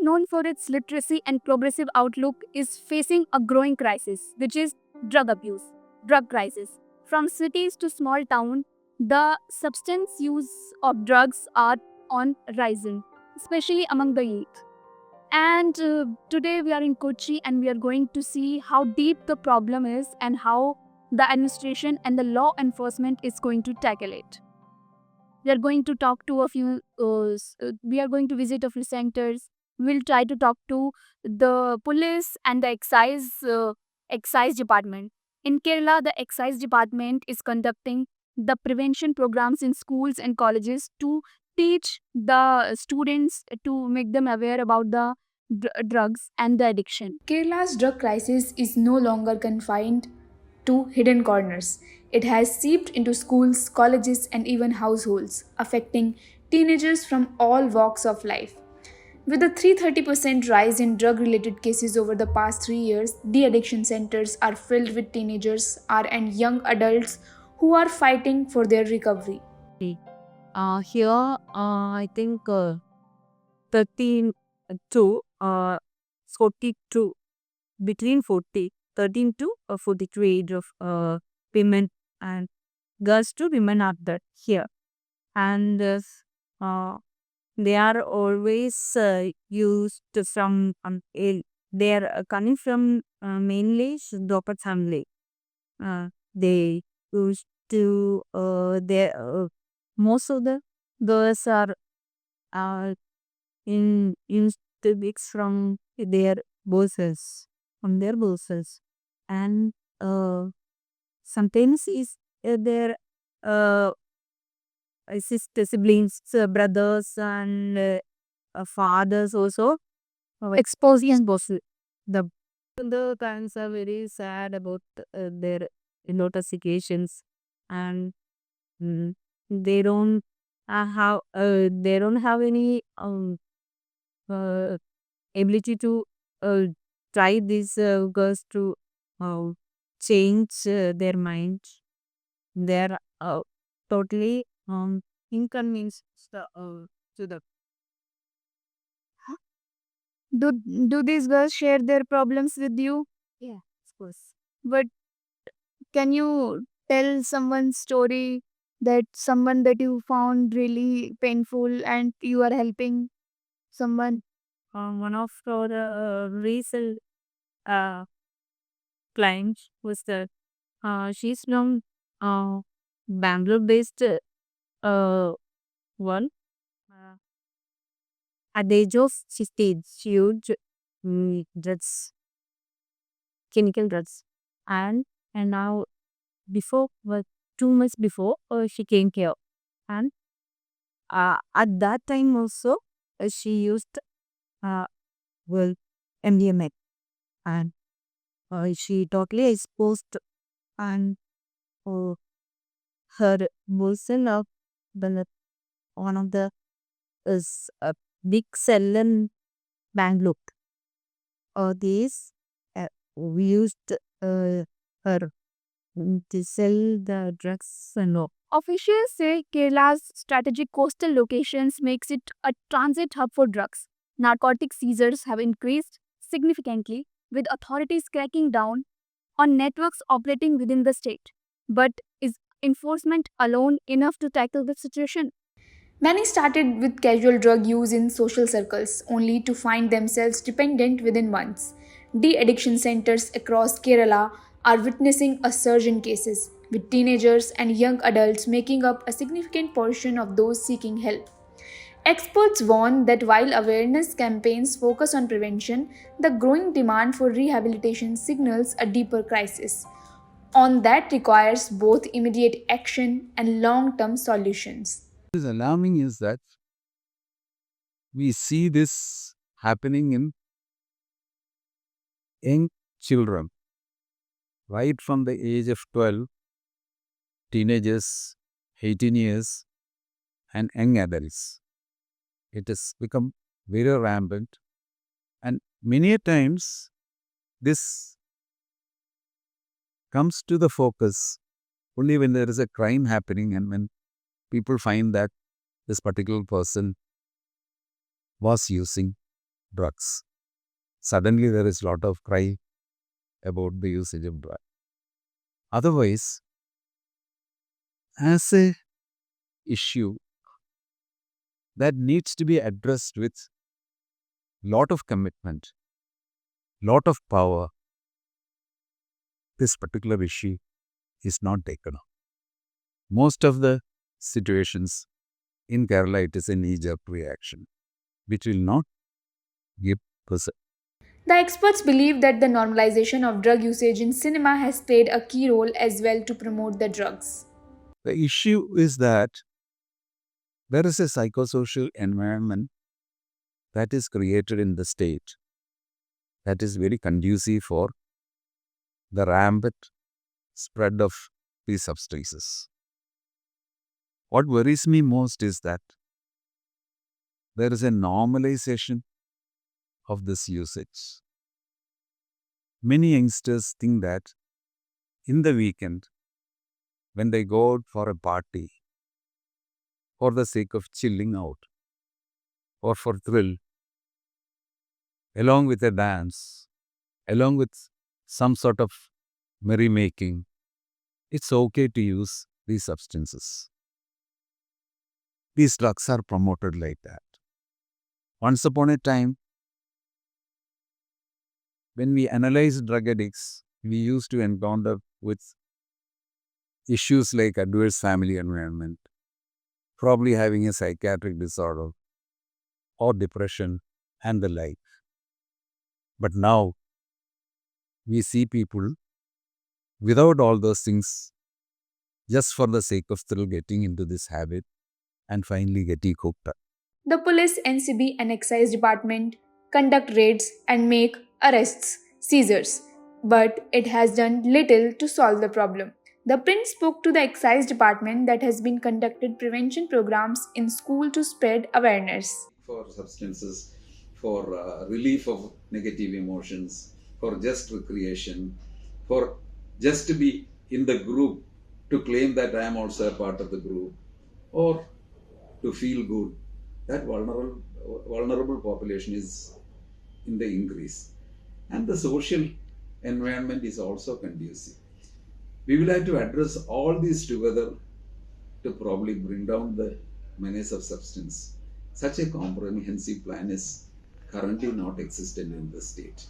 known for its literacy and progressive outlook, is facing a growing crisis, which is drug abuse, drug crisis. From cities to small town, the substance use of drugs are on rising, especially among the youth. And today we are in Kochi and we are going to see how deep the problem is and how the administration and the law enforcement is going to tackle it. We are going to talk to a few, we are going to visit a few centers. We'll try to talk to the police and the excise department. In Kerala, the excise department is conducting the prevention programs in schools and colleges to teach the students to make them aware about the drugs and the addiction. Kerala's drug crisis is no longer confined to hidden corners. It has seeped into schools, colleges, and even households, affecting teenagers from all walks of life. With a 330% rise in drug related cases over the past 3 years, de addiction centers are filled with teenagers and young adults who are fighting for their recovery. Okay. Here, I think 13 to 42, between 40, 13 to 42 age of women and girls to women are that here. And they are always used from, they are coming from mainly Dopat family. They used to, most of the girls are uh, in used to mix from their bosses, and sometimes is their uh, siblings, brothers, and fathers also exposing bosses. The parents are very sad about their intoxications, and mm, they don't they don't have any uh, ability to uh, try these girls to uh, change their mind. They're totally inconvenienced to the. Do, do these girls share their problems with you? Yeah, of course. But can you tell someone's story, that someone that you found really painful and you are helping someone? One of our recent uh, clients was the she's from Bangalore based one. Uh, at the age of 60, she used drugs, chemical drugs, and now before 2 months before she came here, and at that time also she used uh, well MDMA, and she totally exposed, and uh, her bosom of the one of the is a big cell in Bangalore. These we used her to sell the drugs and all. Officials say Kerala's strategic coastal locations makes it a transit hub for drugs. Narcotic seizures have increased significantly, with authorities cracking down on networks operating within the state. But is enforcement alone enough to tackle the situation? Many started with casual drug use in social circles, only to find themselves dependent within months. De addiction centers across Kerala are witnessing a surge in cases, with teenagers and young adults making up a significant portion of those seeking help. Experts warn that while awareness campaigns focus on prevention, the growing demand for rehabilitation signals a deeper crisis. On that requires both immediate action and long term solutions. What is alarming is that we see this happening in young children, right from the age of 12, teenagers, 18 years, and young adults. It has become very rampant, and many a times this comes to the focus only when there is a crime happening and when people find that this particular person was using drugs. Suddenly there is a lot of cry about the usage of drugs. Otherwise, as a issue that needs to be addressed with lot of commitment, lot of power, this particular issue is not taken up. Most of the situations in Kerala, it is a knee-jerk reaction, which will not give person. The experts believe that the normalization of drug usage in cinema has played a key role as well to promote the drugs. The issue is that there is a psychosocial environment that is created in the state that is very conducive for the rampant spread of these substances. What worries me most is that there is a normalization of this usage. Many youngsters think that in the weekend, when they go out for a party, for the sake of chilling out or for thrill, along with a dance, along with some sort of merrymaking, it's okay to use these substances. These drugs are promoted like that. Once upon a time, when we analyze drug addicts, we used to encounter with issues like adverse family environment, probably having a psychiatric disorder or depression and the like. But now we see people without all those things just for the sake of thrill getting into this habit and finally getting hooked up. The police, NCB, and excise department conduct raids and make arrests, seizures, but it has done little to solve the problem. The print spoke to the excise department that has been conducted prevention programs in school to spread awareness. For substances, for relief of negative emotions, for just recreation, for just to be in the group, to claim that I am also a part of the group, or to feel good. That vulnerable population is in the increase. And the social environment is also conducive. We will have to address all these together to probably bring down the menace of substance. Such a comprehensive plan is currently not existent in the state.